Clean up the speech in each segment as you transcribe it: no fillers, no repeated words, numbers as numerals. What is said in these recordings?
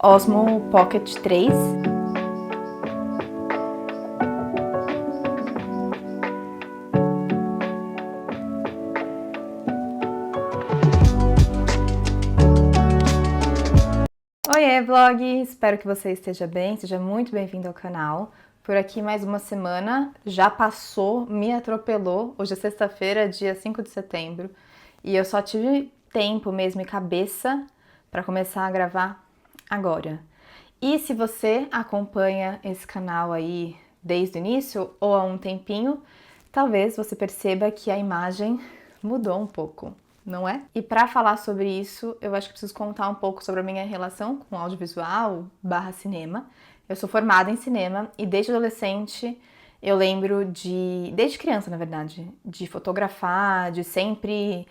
Osmo Pocket 3. Oiê, vlog! Espero que você esteja bem, seja muito bem-vindo ao canal. Por aqui mais uma semana, já passou, me atropelou. Hoje é sexta-feira, dia 5 de setembro, e eu só tive tempo mesmo e cabeça para começar a gravar agora. E se você acompanha esse canal aí desde o início ou há um tempinho, talvez você perceba que a imagem mudou um pouco, não é? E para falar sobre isso, eu acho que preciso contar um pouco sobre a minha relação com audiovisual / cinema. Eu sou formada em cinema e desde adolescente eu lembro desde criança na verdade, de fotografar, de sempre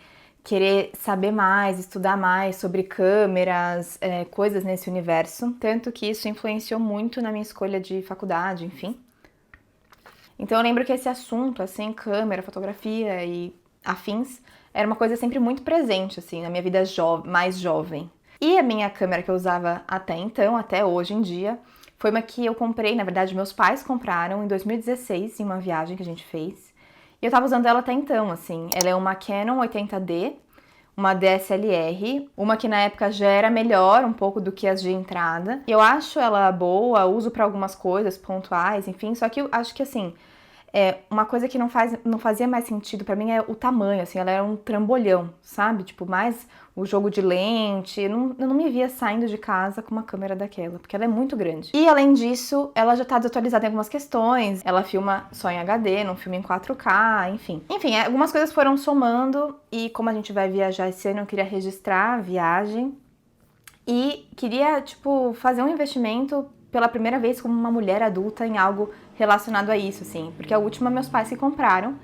querer saber mais, estudar mais sobre câmeras, coisas nesse universo, tanto que isso influenciou muito na minha escolha de faculdade, enfim. Então eu lembro que esse assunto, assim, câmera, fotografia e afins, era uma coisa sempre muito presente, assim, na minha vida mais jovem. E a minha câmera que eu usava até então, até hoje em dia, foi uma que eu comprei, na verdade meus pais compraram em 2016, em uma viagem que a gente fez. E eu tava usando ela até então, assim. Ela é uma Canon 80D, uma DSLR, uma que na época já era melhor um pouco do que as de entrada. E eu acho ela boa, uso pra algumas coisas pontuais, enfim, só que eu acho que assim, uma coisa que não fazia mais sentido pra mim é o tamanho, assim, ela era um trambolhão, sabe? Tipo, mais o jogo de lente, eu não me via saindo de casa com uma câmera daquela, porque ela é muito grande. E além disso, ela já tá desatualizada em algumas questões, ela filma só em HD, não filma em 4K, enfim. Enfim, algumas coisas foram somando e como a gente vai viajar esse ano, eu queria registrar a viagem e queria, tipo, fazer um investimento pela primeira vez como uma mulher adulta em algo relacionado a isso, assim. Porque a última meus pais que compraram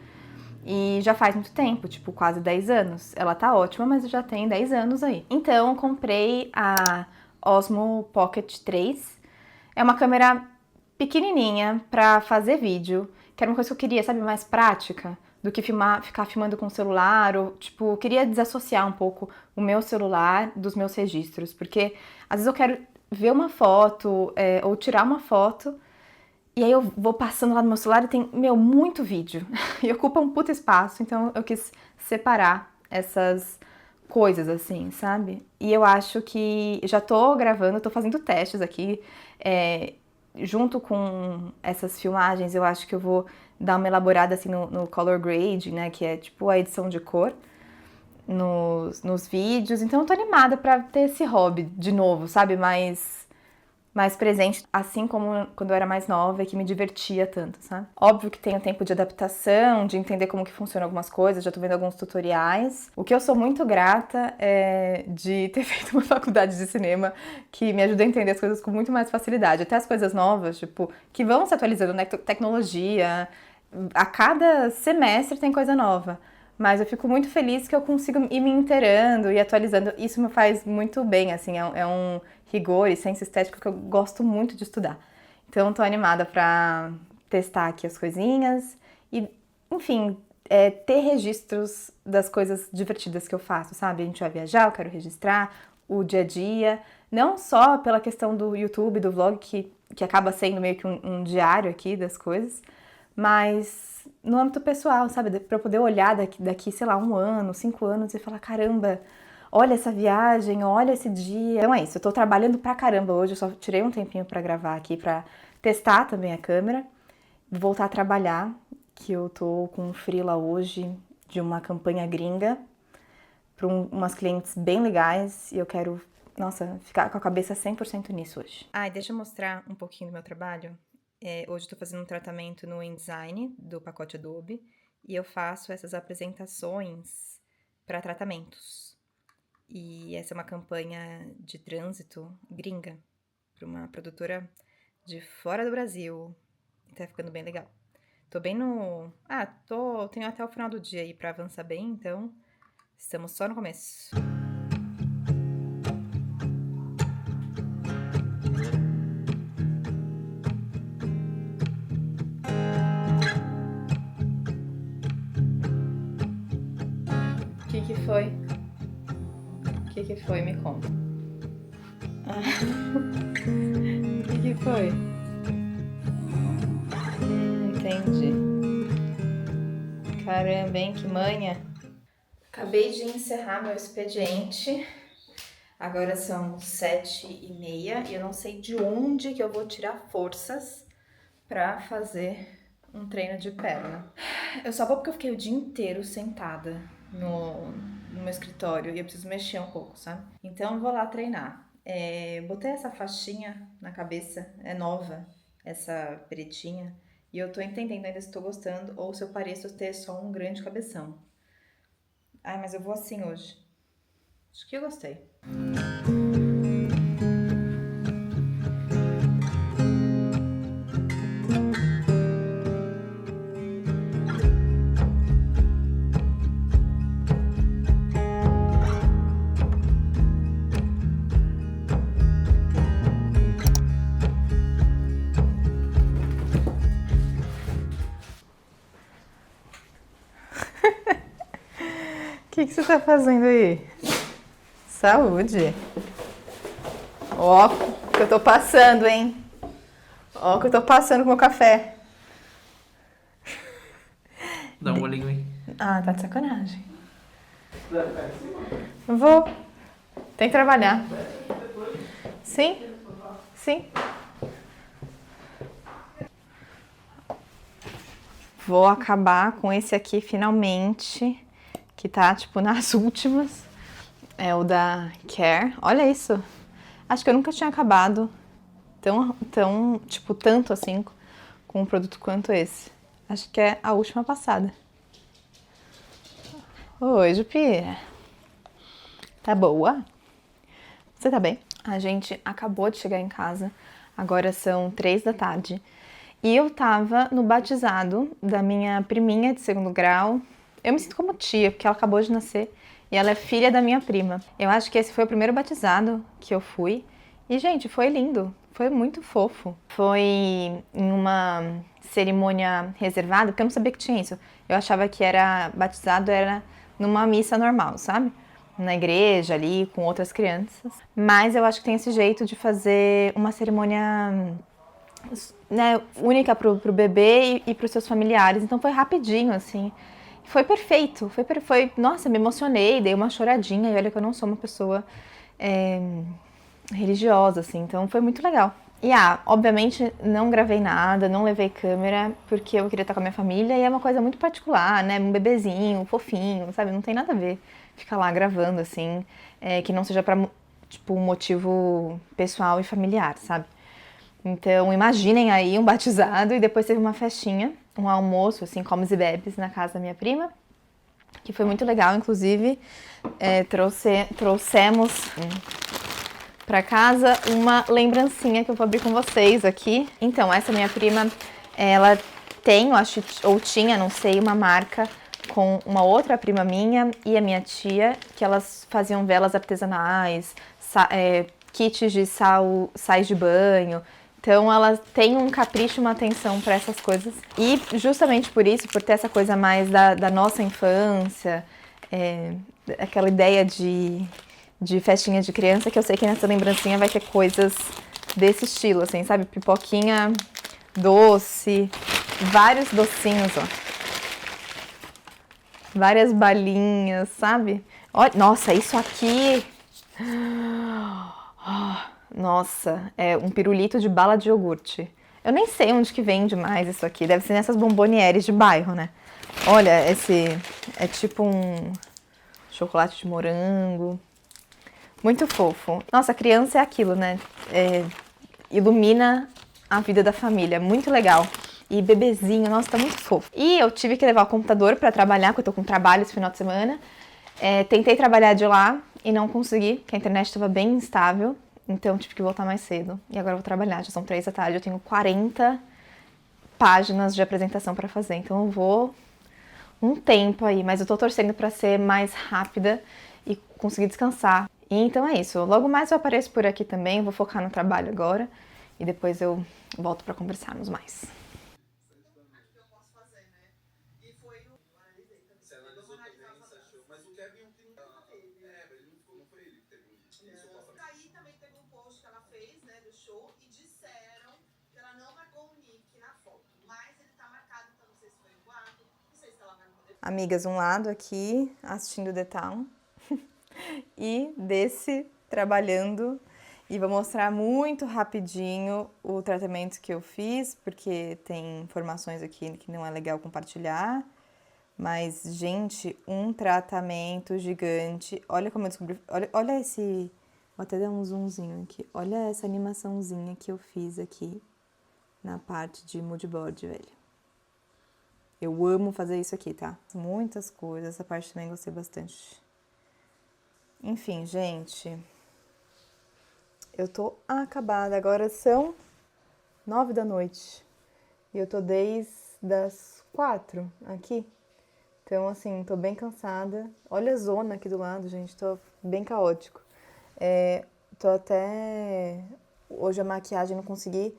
e já faz muito tempo, tipo, quase 10 anos. Ela tá ótima, mas já tem 10 anos aí. Então, eu comprei a Osmo Pocket 3. É uma câmera pequenininha pra fazer vídeo, que era uma coisa que eu queria, sabe, mais prática do que ficar filmando com o celular, ou, tipo, eu queria desassociar um pouco o meu celular dos meus registros, porque às vezes eu quero ver uma foto, ou tirar uma foto, e aí eu vou passando lá no meu celular e tem, muito vídeo, e ocupa um puta espaço, então eu quis separar essas coisas, assim, sabe? E eu acho que já tô gravando, tô fazendo testes aqui, junto com essas filmagens, eu acho que eu vou dar uma elaborada assim no color grade, né, que é tipo a edição de cor nos vídeos. Então eu tô animada pra ter esse hobby de novo, sabe, mais presente, assim como quando eu era mais nova e que me divertia tanto, sabe? Óbvio que tem o tempo de adaptação, de entender como que funcionam algumas coisas, já tô vendo alguns tutoriais. O que eu sou muito grata é de ter feito uma faculdade de cinema que me ajuda a entender as coisas com muito mais facilidade. Até as coisas novas, tipo, que vão se atualizando, né? Tecnologia, a cada semestre tem coisa nova. Mas eu fico muito feliz que eu consigo ir me inteirando e atualizando. Isso me faz muito bem, assim, é um rigor e ciência estética que eu gosto muito de estudar. Então, tô animada pra testar aqui as coisinhas e, enfim, ter registros das coisas divertidas que eu faço, sabe? A gente vai viajar, eu quero registrar o dia a dia, não só pela questão do YouTube, do vlog, que acaba sendo meio que um diário aqui das coisas, mas no âmbito pessoal, sabe? Pra eu poder olhar daqui, sei lá, 1 ano, 5 anos e falar, caramba, olha essa viagem, olha esse dia. Então é isso, eu tô trabalhando pra caramba hoje, eu só tirei um tempinho pra gravar aqui, pra testar também a câmera, voltar a trabalhar, que eu tô com um freela hoje de uma campanha gringa pra umas clientes bem legais e eu quero, nossa, ficar com a cabeça 100% nisso hoje. Deixa eu mostrar um pouquinho do meu trabalho. Hoje eu tô fazendo um tratamento no InDesign do pacote Adobe e eu faço essas apresentações para tratamentos. E essa é uma campanha de trânsito gringa para uma produtora de fora do Brasil. Tá ficando bem legal. Tô bem no... tenho até o final do dia aí pra avançar bem, então estamos só no começo. O que foi? O que foi? Me conta. que foi? Entendi. Caramba, hein? Que manha. Acabei de encerrar meu expediente. Agora são 7h30 e eu não sei de onde que eu vou tirar forças pra fazer um treino de perna. Eu só vou porque eu fiquei o dia inteiro sentada no meu escritório e eu preciso mexer um pouco, sabe? Então eu vou lá treinar. Botei essa faixinha na cabeça, é nova, essa pretinha, e eu tô entendendo ainda se tô gostando ou se eu pareço ter só um grande cabeção. Ai, mas eu vou assim hoje. Acho que eu gostei. O que você tá fazendo aí? Saúde. Ó, o que eu tô passando, hein? Ó, o que eu tô passando com o meu café. Dá um olhinho aí. Ah, tá de sacanagem. Vou. Tem que trabalhar. Sim? Sim. Vou acabar com esse aqui finalmente, que tá tipo nas últimas. É o da Care. Olha isso. Acho que eu nunca tinha acabado tipo, tanto assim com um produto quanto esse. Acho que é a última passada. Oi, Jupira. Tá boa? Você tá bem? A gente acabou de chegar em casa. Agora são 3 da tarde. E eu tava no batizado da minha priminha de segundo grau. Eu me sinto como tia, porque ela acabou de nascer. E ela é filha da minha prima. Eu acho que esse foi o primeiro batizado que eu fui. E, gente, foi lindo. Foi muito fofo. Foi em uma cerimônia reservada, porque eu não sabia que tinha isso. Eu achava que era batizado era numa missa normal, sabe? Na igreja ali, com outras crianças. Mas eu acho que tem esse jeito de fazer uma cerimônia, né, única pro bebê e pros seus familiares. Então foi rapidinho, assim. Foi perfeito. Nossa, me emocionei, dei uma choradinha. E olha que eu não sou uma pessoa religiosa, assim. Então foi muito legal. E, obviamente não gravei nada, não levei câmera, porque eu queria estar com a minha família. E é uma coisa muito particular, né? Um bebezinho, fofinho, sabe? Não tem nada a ver ficar lá gravando, assim, que não seja pra, tipo, um motivo pessoal e familiar, sabe? Então, imaginem aí um batizado e depois teve uma festinha, um almoço, assim, comes e bebes na casa da minha prima, que foi muito legal, inclusive, trouxemos pra casa uma lembrancinha que eu vou abrir com vocês aqui. Então, essa minha prima, ela tem, eu acho, ou tinha, não sei, uma marca com uma outra prima minha e a minha tia, que elas faziam velas artesanais, kits de sais de banho. Então ela tem um capricho, uma atenção para essas coisas. E justamente por isso, por ter essa coisa mais da nossa infância, aquela ideia de festinha de criança, que eu sei que nessa lembrancinha vai ter coisas desse estilo, assim, sabe? Pipoquinha doce, vários docinhos, ó. Várias balinhas, sabe? Nossa, isso aqui... Nossa, é um pirulito de bala de iogurte. Eu nem sei onde que vende mais isso aqui. Deve ser nessas bombonieres de bairro, né? Olha, esse é tipo um chocolate de morango. Muito fofo. Nossa, criança é aquilo, né? Ilumina a vida da família. Muito legal. E bebezinho, nossa, tá muito fofo. E eu tive que levar o computador pra trabalhar, porque eu tô com trabalho esse final de semana. Tentei trabalhar de lá e não consegui, porque a internet estava bem instável. Então tive que voltar mais cedo. E agora eu vou trabalhar, já são 3 da tarde, eu tenho 40 páginas de apresentação pra fazer. Então eu vou um tempo aí, mas eu tô torcendo pra ser mais rápida e conseguir descansar. E então é isso. Logo mais eu apareço por aqui também, eu vou focar no trabalho agora e depois eu volto pra conversarmos mais. Aí também teve um post que ela fez, né, do show, e disseram amigas um lado aqui, assistindo The Town, e desse trabalhando. E vou mostrar muito rapidinho o tratamento que eu fiz, porque tem informações aqui que não é legal compartilhar. Mas, gente, um tratamento gigante. Olha como eu descobri. Olha esse. Vou até dar um zoomzinho aqui. Olha essa animaçãozinha que eu fiz aqui na parte de mood board, velho. Eu amo fazer isso aqui, tá? Muitas coisas. Essa parte também gostei bastante. Enfim, gente. Eu tô acabada. Agora são 9 da noite. E eu tô desde as 4 aqui. Então, assim, tô bem cansada. Olha a zona aqui do lado, gente. Tô bem caótico. Tô até... Hoje a maquiagem não consegui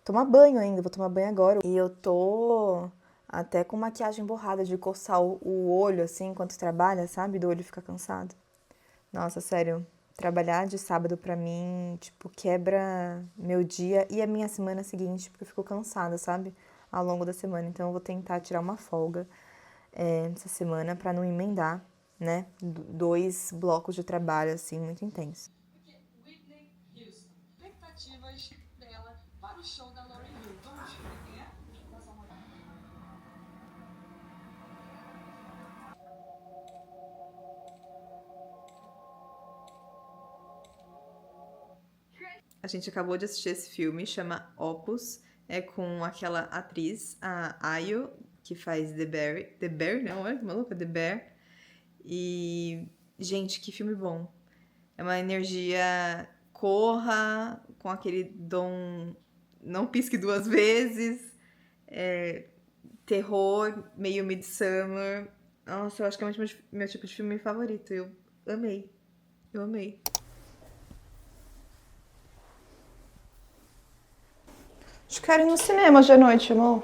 tomar banho ainda. Vou tomar banho agora. E eu tô até com maquiagem borrada de coçar o olho, assim, enquanto trabalha, sabe? Do olho ficar cansado. Nossa, sério. Trabalhar de sábado pra mim, tipo, quebra meu dia e a minha semana seguinte, porque eu fico cansada, sabe? Ao longo da semana. Então eu vou tentar tirar uma folga essa semana pra não emendar, né? 2 blocos de trabalho, assim, muito intensos. Whitney Houston. Expectativas dela para o show da Lauryn Hill. Vamos ver quem é? Dá só uma olhada. A gente acabou de assistir esse filme, chama Opus, é com aquela atriz, a Ayo, que faz The Bear, não, olha que maluca, The Bear. E, gente, que filme bom. É uma energia, corra, com aquele dom, não pisque 2 vezes, terror, meio Midsummer. Nossa, eu acho que é meu tipo de filme favorito, eu amei. Acho que quero ir no cinema hoje à noite, amor.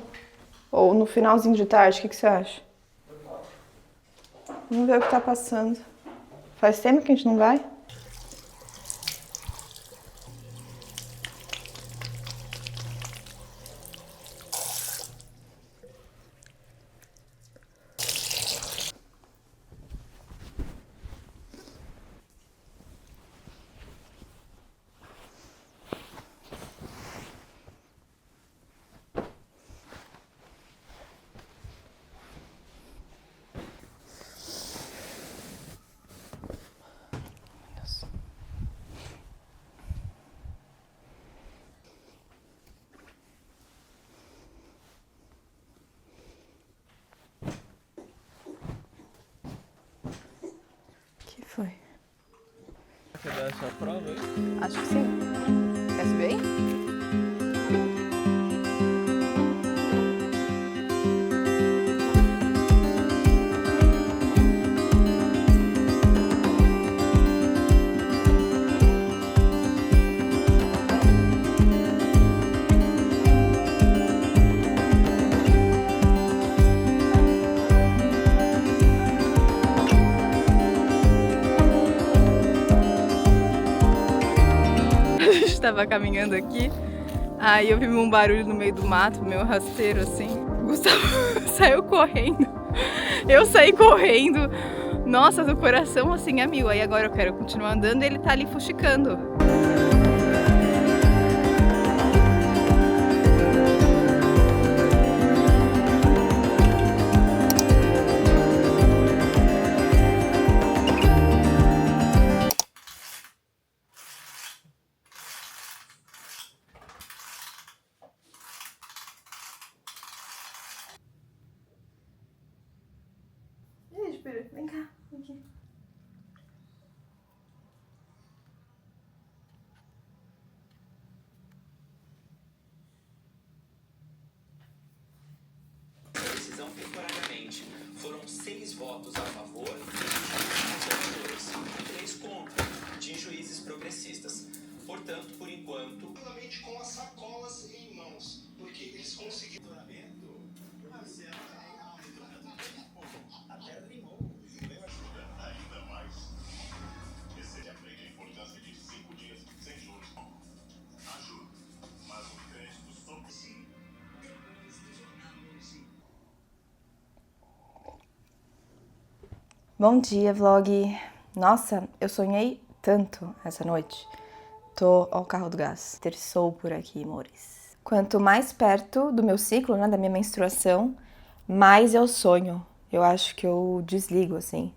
Ou no finalzinho de tarde, o que você acha? Vamos ver o que tá passando. Faz tempo que a gente não vai? Que foi? Quer dar essa prova aí? Acho que sim. Quer subir aí? A gente tava caminhando aqui, aí eu vi um barulho no meio do mato, meio rasteiro assim. O Gustavo saiu correndo, eu saí correndo. Nossa, do coração assim a mil. Aí agora eu quero continuar andando e ele tá ali fuxicando. E aí, Espírito, vem cá, vem aqui. Decisão temporariamente. Foram 6 votos a favor de juízes conservadores e 3 contra de juízes progressistas. Portanto, por enquanto, com as sacolas em mãos, porque eles conseguiram até limão. Ainda mais. Você aprende a importância de 5 dias sem juros. Ajuda, mas o crédito só sim. Depois do Jornal 11. Bom dia, vlog! Nossa, eu sonhei tanto essa noite. Tô ao carro do gás. Terçou por aqui, amores. Quanto mais perto do meu ciclo, né, da minha menstruação, mais eu sonho. Eu acho que eu desligo, assim.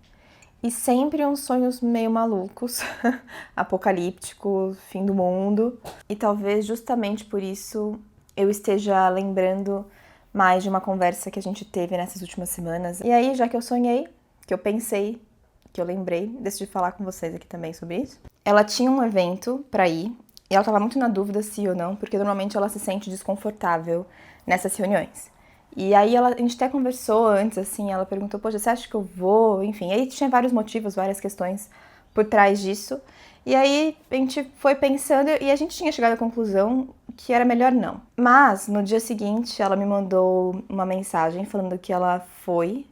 E sempre uns sonhos meio malucos, apocalípticos, fim do mundo. E talvez justamente por isso eu esteja lembrando mais de uma conversa que a gente teve nessas últimas semanas. E aí, já que eu sonhei, que eu pensei, que eu lembrei, decidi falar com vocês aqui também sobre isso. Ela tinha um evento pra ir, e ela tava muito na dúvida se ou não, porque normalmente ela se sente desconfortável nessas reuniões. E aí a gente até conversou antes, assim, ela perguntou, poxa, você acha que eu vou? Enfim, aí tinha vários motivos, várias questões por trás disso. E aí a gente foi pensando e a gente tinha chegado à conclusão que era melhor não. Mas no dia seguinte ela me mandou uma mensagem falando que ela foi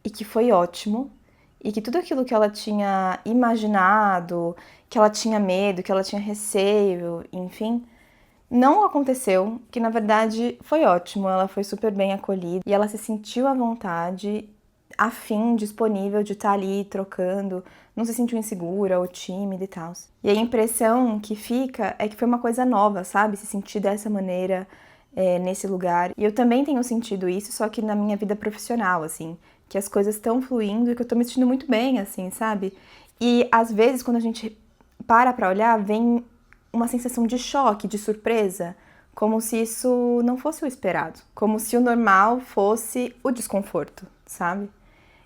e que foi ótimo e que tudo aquilo que ela tinha imaginado, que ela tinha medo, que ela tinha receio, enfim, não aconteceu, que na verdade foi ótimo, ela foi super bem acolhida e ela se sentiu à vontade, afim, disponível de estar ali trocando, não se sentiu insegura ou tímida e tal. E a impressão que fica é que foi uma coisa nova, sabe? Se sentir dessa maneira nesse lugar. E eu também tenho sentido isso, só que na minha vida profissional, assim, que as coisas estão fluindo e que eu tô me sentindo muito bem, assim, sabe? E às vezes quando a gente pra olhar, vem uma sensação de choque, de surpresa, como se isso não fosse o esperado, como se o normal fosse o desconforto, sabe?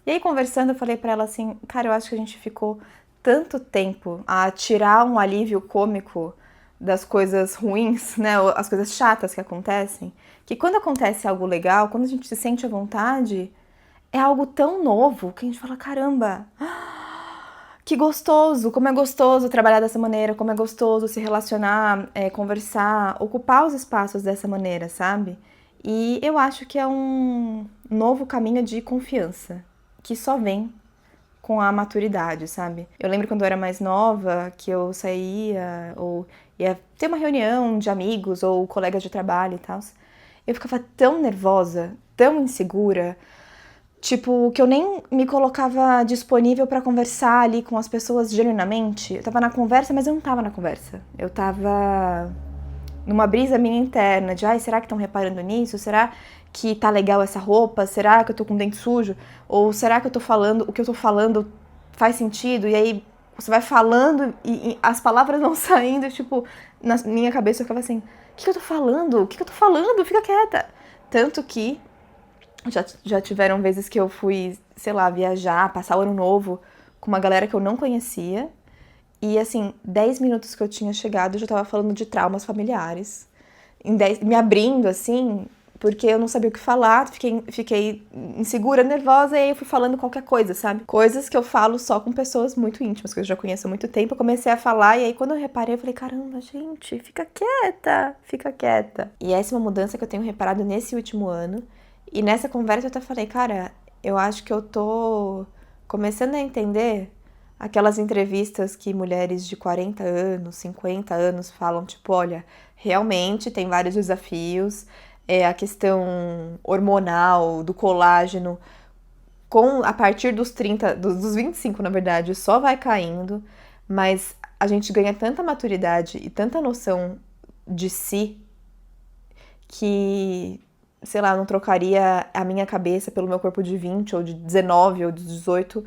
E aí conversando eu falei pra ela assim, cara, eu acho que a gente ficou tanto tempo a tirar um alívio cômico das coisas ruins, né, as coisas chatas que acontecem, que quando acontece algo legal, quando a gente se sente à vontade, é algo tão novo que a gente fala, caramba, que gostoso, como é gostoso trabalhar dessa maneira, como é gostoso se relacionar, conversar, ocupar os espaços dessa maneira, sabe? E eu acho que é um novo caminho de confiança, que só vem com a maturidade, sabe? Eu lembro quando eu era mais nova, que eu saía ou ia ter uma reunião de amigos ou colegas de trabalho e tal, eu ficava tão nervosa, tão insegura, tipo, que eu nem me colocava disponível pra conversar ali com as pessoas genuinamente. Eu tava na conversa, mas eu não tava na conversa. Eu tava numa brisa minha interna, de, ai, será que estão reparando nisso? Será que tá legal essa roupa? Será que eu tô com o dente sujo? Ou será que eu tô falando, o que eu tô falando faz sentido? E aí você vai falando e as palavras vão saindo, tipo, na minha cabeça eu ficava assim, o que eu tô falando? O que eu tô falando? Fica quieta. Tanto que já tiveram vezes que eu fui, sei lá, viajar, passar o ano novo com uma galera que eu não conhecia. E assim, 10 minutos que eu tinha chegado, eu já tava falando de traumas familiares. Me abrindo, assim, porque eu não sabia o que falar, fiquei insegura, nervosa, e aí eu fui falando qualquer coisa, sabe? Coisas que eu falo só com pessoas muito íntimas, que eu já conheço há muito tempo. Eu comecei a falar, e aí quando eu reparei, eu falei, caramba, gente, fica quieta, fica quieta. E essa é uma mudança que eu tenho reparado nesse último ano. E nessa conversa eu até falei, cara, eu acho que eu tô começando a entender aquelas entrevistas que mulheres de 40 anos, 50 anos falam, tipo, olha, realmente tem vários desafios, a questão hormonal, do colágeno, a partir dos 30, dos 25, na verdade, só vai caindo, mas a gente ganha tanta maturidade e tanta noção de si que, sei lá, eu não trocaria a minha cabeça pelo meu corpo de 20 ou de 19 ou de 18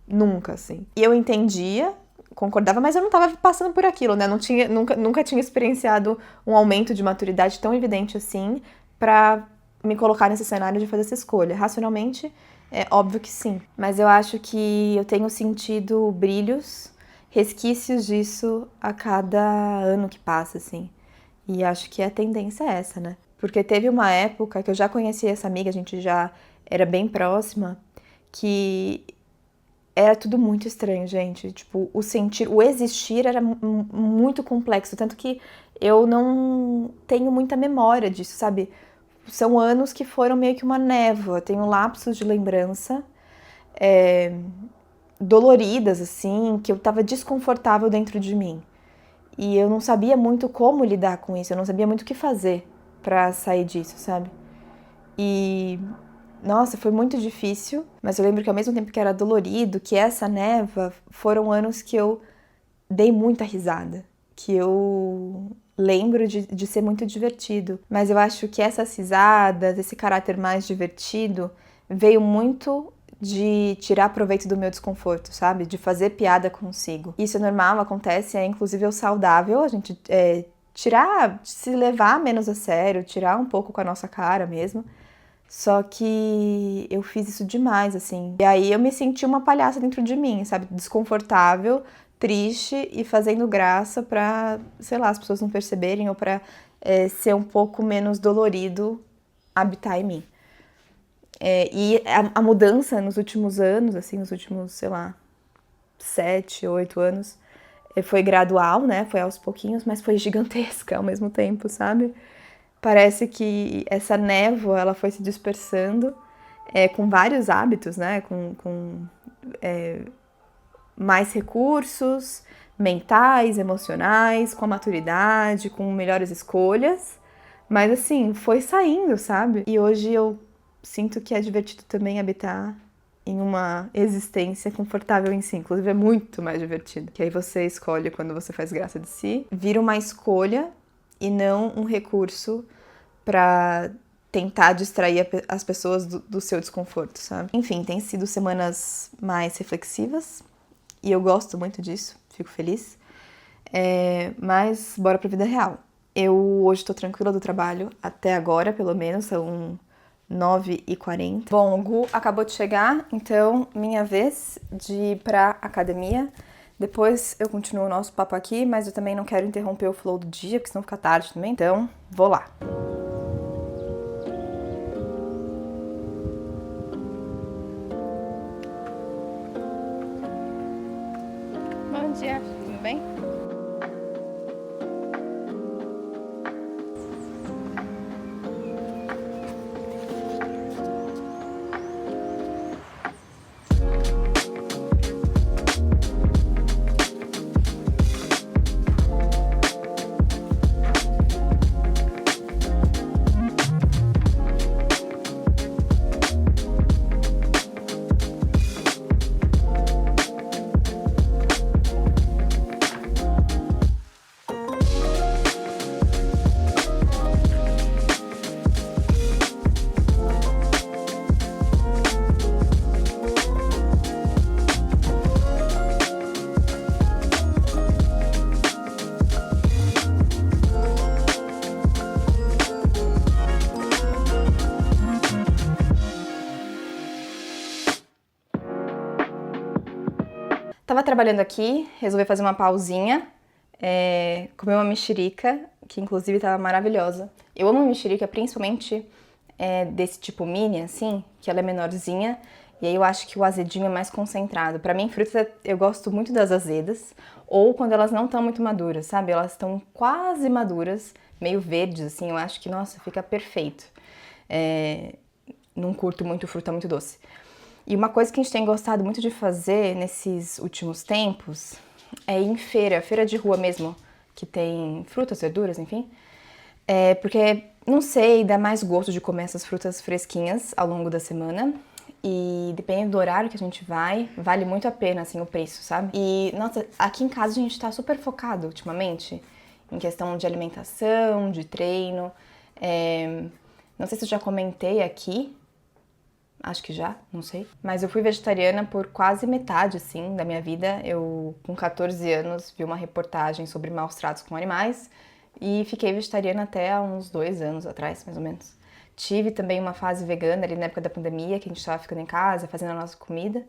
nunca, assim. E eu entendia, concordava, mas eu não tava passando por aquilo, né? Nunca tinha experienciado um aumento de maturidade tão evidente assim pra me colocar nesse cenário de fazer essa escolha. Racionalmente, é óbvio que sim. Mas eu acho que eu tenho sentido brilhos, resquícios disso a cada ano que passa, assim. E acho que a tendência é essa, né? Porque teve uma época que eu já conhecia essa amiga, a gente já era bem próxima, que era tudo muito estranho, gente. Tipo, o existir era muito complexo, tanto que eu não tenho muita memória disso, sabe? São anos que foram meio que uma névoa, tenho lapsos de lembrança, doloridas, assim, que eu tava desconfortável dentro de mim. E eu não sabia muito como lidar com isso, eu não sabia muito o que fazer pra sair disso, sabe? E Nossa, foi muito difícil, mas eu lembro que ao mesmo tempo que era dolorido, que essa névoa, foram anos que eu dei muita risada, que eu lembro de ser muito divertido. Mas eu acho que essas risadas, esse caráter mais divertido, veio muito de tirar proveito do meu desconforto, sabe? De fazer piada consigo. Isso é normal, acontece, é inclusive saudável, a gente tirar, se levar menos a sério, tirar um pouco com a nossa cara mesmo. Só que eu fiz isso demais, assim. E aí eu me senti uma palhaça dentro de mim, sabe? Desconfortável, triste e fazendo graça pra, sei lá, as pessoas não perceberem ou pra ser um pouco menos dolorido habitar em mim. E a mudança nos últimos anos, assim, nos últimos, sei lá, 7, 8 anos, foi gradual, né? Foi aos pouquinhos, mas foi gigantesca ao mesmo tempo, sabe? Parece que essa névoa, ela foi se dispersando com vários hábitos, né? Com mais recursos mentais, emocionais, com a maturidade, com melhores escolhas. Mas assim, foi saindo, sabe? E hoje eu sinto que é divertido também habitar em uma existência confortável em si. Inclusive é muito mais divertido. Que aí você escolhe quando você faz graça de si. Vira uma escolha e não um recurso para tentar distrair as pessoas do seu desconforto, sabe? Enfim, tem sido semanas mais reflexivas e eu gosto muito disso, fico feliz. Mas bora pra vida real. Eu hoje tô tranquila do trabalho, até agora pelo menos, são 9h40. Bom, o Gu acabou de chegar, então minha vez de ir pra academia. Depois eu continuo o nosso papo aqui, mas eu também não quero interromper o flow do dia, porque senão fica tarde também, então vou lá. Bom dia, tudo bem? Tava trabalhando aqui, resolvi fazer uma pausinha, comer uma mexerica, que inclusive tava maravilhosa. Eu amo mexerica, principalmente desse tipo mini, assim, que ela é menorzinha, e aí eu acho que o azedinho é mais concentrado. Pra mim, frutas, eu gosto muito das azedas, ou quando elas não estão muito maduras, sabe? Elas estão quase maduras, meio verdes, assim, eu acho que, nossa, fica perfeito. Não curto muito fruta muito doce. E uma coisa que a gente tem gostado muito de fazer nesses últimos tempos é ir em feira de rua mesmo, que tem frutas, verduras, enfim. Porque, não sei, dá mais gosto de comer essas frutas fresquinhas ao longo da semana. E dependendo do horário que a gente vai, vale muito a pena, assim, o preço, sabe? E, nossa, aqui em casa a gente tá super focado ultimamente em questão de alimentação, de treino. Não sei se eu já comentei aqui, acho que já, não sei. Mas eu fui vegetariana por quase metade, assim, da minha vida. Eu, com 14 anos, vi uma reportagem sobre maus tratos com animais e fiquei vegetariana até há uns 2 anos atrás, mais ou menos. Tive também uma fase vegana ali na época da pandemia, que a gente tava ficando em casa, fazendo a nossa comida.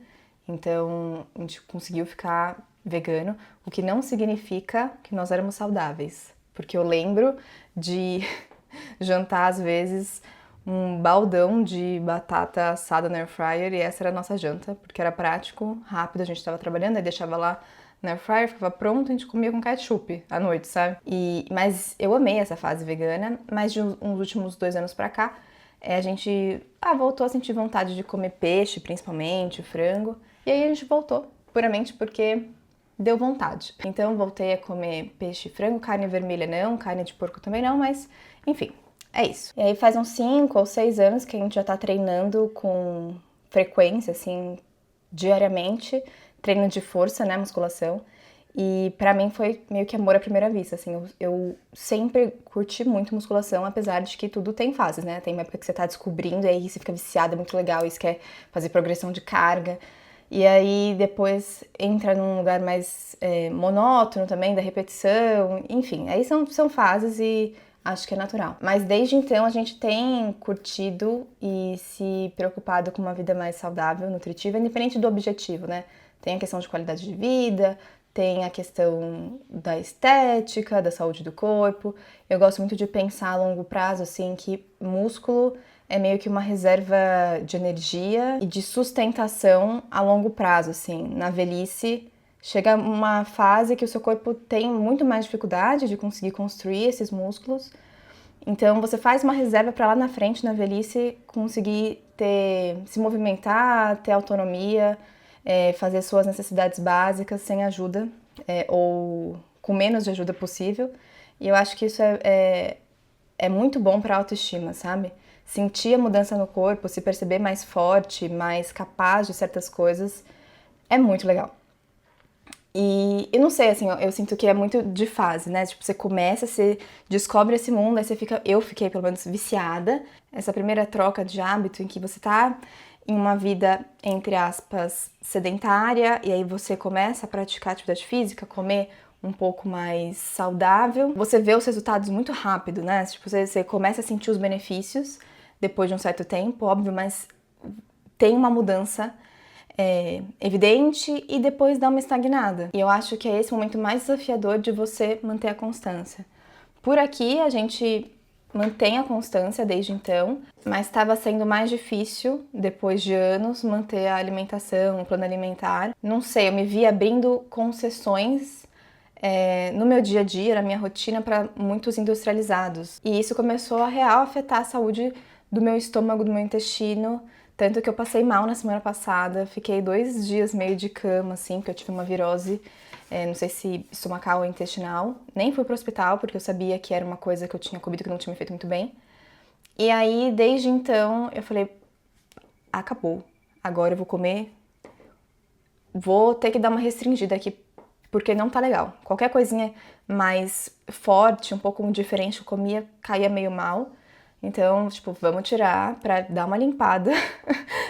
Então, a gente conseguiu ficar vegano, o que não significa que nós éramos saudáveis. Porque eu lembro de jantar, às vezes, um baldão de batata assada no air fryer, e essa era a nossa janta, porque era prático, rápido, a gente estava trabalhando, aí deixava lá no air fryer, ficava pronto, a gente comia com ketchup à noite, sabe? Mas eu amei essa fase vegana, mas de uns últimos 2 anos pra cá, a gente voltou a sentir vontade de comer peixe, principalmente, frango, e aí a gente voltou, puramente porque deu vontade. Então voltei a comer peixe e frango, carne vermelha não, carne de porco também não, mas enfim. É isso. E aí faz uns 5 ou 6 anos que a gente já tá treinando com frequência, assim, diariamente, treino de força, né, musculação. E pra mim foi meio que amor à primeira vista, assim, eu sempre curti muito musculação, apesar de que tudo tem fases, né? Tem uma época que você tá descobrindo e aí você fica viciada, é muito legal, e você quer fazer progressão de carga. E aí depois entra num lugar mais monótono também, da repetição, enfim, aí são fases e acho que é natural. Mas desde então a gente tem curtido e se preocupado com uma vida mais saudável, nutritiva, independente do objetivo, né? Tem a questão de qualidade de vida, tem a questão da estética, da saúde do corpo. Eu gosto muito de pensar a longo prazo, assim, que músculo é meio que uma reserva de energia e de sustentação a longo prazo, assim. Na velhice, chega uma fase que o seu corpo tem muito mais dificuldade de conseguir construir esses músculos. Então, você faz uma reserva para lá na frente, na velhice, conseguir se movimentar, ter autonomia, fazer suas necessidades básicas sem ajuda, ou com menos de ajuda possível. E eu acho que isso é muito bom para a autoestima, sabe? Sentir a mudança no corpo, se perceber mais forte, mais capaz de certas coisas, é muito legal. E não sei, assim, eu sinto que é muito de fase, né? Tipo, você começa, você descobre esse mundo, aí eu fiquei pelo menos viciada. Essa primeira troca de hábito em que você tá em uma vida, entre aspas, sedentária, e aí você começa a praticar atividade física, comer um pouco mais saudável. Você vê os resultados muito rápido, né? Tipo, você começa a sentir os benefícios depois de um certo tempo, óbvio, mas tem uma mudança evidente e depois dá uma estagnada. E eu acho que é esse o momento mais desafiador de você manter a constância. Por aqui a gente mantém a constância desde então, mas estava sendo mais difícil, depois de anos, manter a alimentação, o plano alimentar. Não sei, eu me vi abrindo concessões no meu dia a dia, na minha rotina, para muitos industrializados. E isso começou a real afetar a saúde do meu estômago, do meu intestino, tanto que eu passei mal na semana passada, fiquei 2 dias meio de cama, assim, porque eu tive uma virose, não sei se estomacal ou intestinal. Nem fui pro hospital, porque eu sabia que era uma coisa que eu tinha comido que não tinha me feito muito bem. E aí, desde então, eu falei, acabou, agora eu vou comer, vou ter que dar uma restringida aqui, porque não tá legal. Qualquer coisinha mais forte, um pouco diferente, eu comia, caía meio mal. Então, tipo, vamos tirar pra dar uma limpada,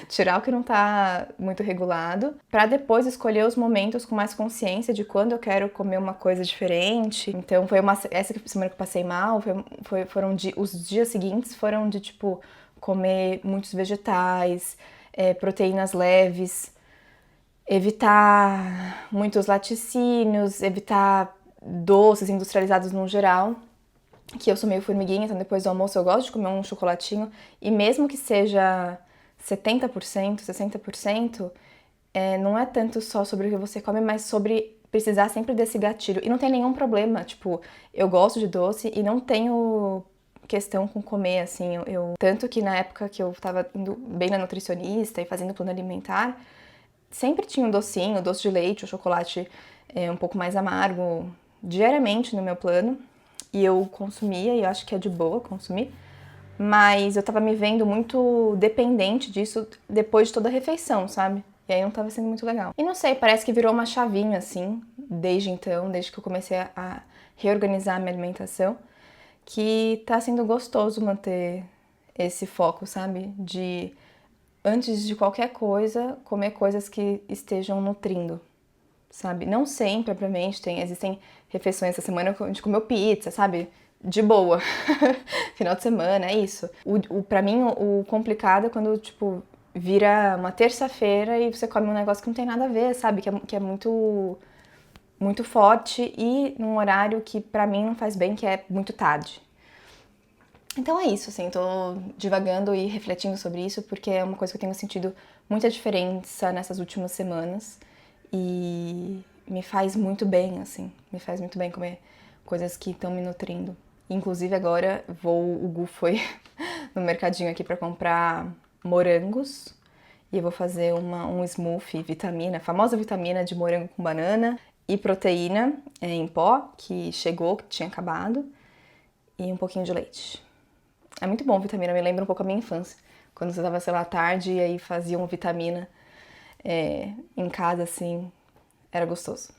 tirar o que não tá muito regulado, pra depois escolher os momentos com mais consciência de quando eu quero comer uma coisa diferente. Então, essa semana que eu passei mal, os dias seguintes foram de, tipo, comer muitos vegetais, proteínas leves, evitar muitos laticínios, evitar doces industrializados no geral, que eu sou meio formiguinha, então depois do almoço eu gosto de comer um chocolatinho, e mesmo que seja 70%, 60%, não é tanto só sobre o que você come, mas sobre precisar sempre desse gatilho. E não tem nenhum problema, tipo, eu gosto de doce e não tenho questão com comer, assim, tanto que na época que eu tava indo bem na nutricionista e fazendo plano alimentar, sempre tinha um docinho, doce de leite, ou chocolate um pouco mais amargo, diariamente no meu plano. E eu consumia, e eu acho que é de boa consumir, mas eu tava me vendo muito dependente disso depois de toda a refeição, sabe? E aí não tava sendo muito legal. E não sei, parece que virou uma chavinha, assim, desde então, desde que eu comecei a reorganizar a minha alimentação, que tá sendo gostoso manter esse foco, sabe? De, antes de qualquer coisa, comer coisas que estejam nutrindo, sabe? Não sempre, obviamente, existem refeições. Essa semana a gente comeu pizza, sabe? De boa. Final de semana, é isso. Pra mim, o complicado é quando, tipo, vira uma terça-feira e você come um negócio que não tem nada a ver, sabe? Que é muito, muito forte e num horário que pra mim não faz bem, que é muito tarde. Então é isso, assim, tô divagando e refletindo sobre isso, porque é uma coisa que eu tenho sentido muita diferença nessas últimas semanas. E me faz muito bem, assim, me faz muito bem comer coisas que estão me nutrindo. Inclusive agora o Gu foi no mercadinho aqui pra comprar morangos e eu vou fazer um smoothie vitamina, a famosa vitamina de morango com banana e proteína em pó, que chegou, que tinha acabado, e um pouquinho de leite. É muito bom vitamina, me lembra um pouco a minha infância. Quando você tava, sei lá, tarde e aí faziam vitamina em casa, assim, era gostoso.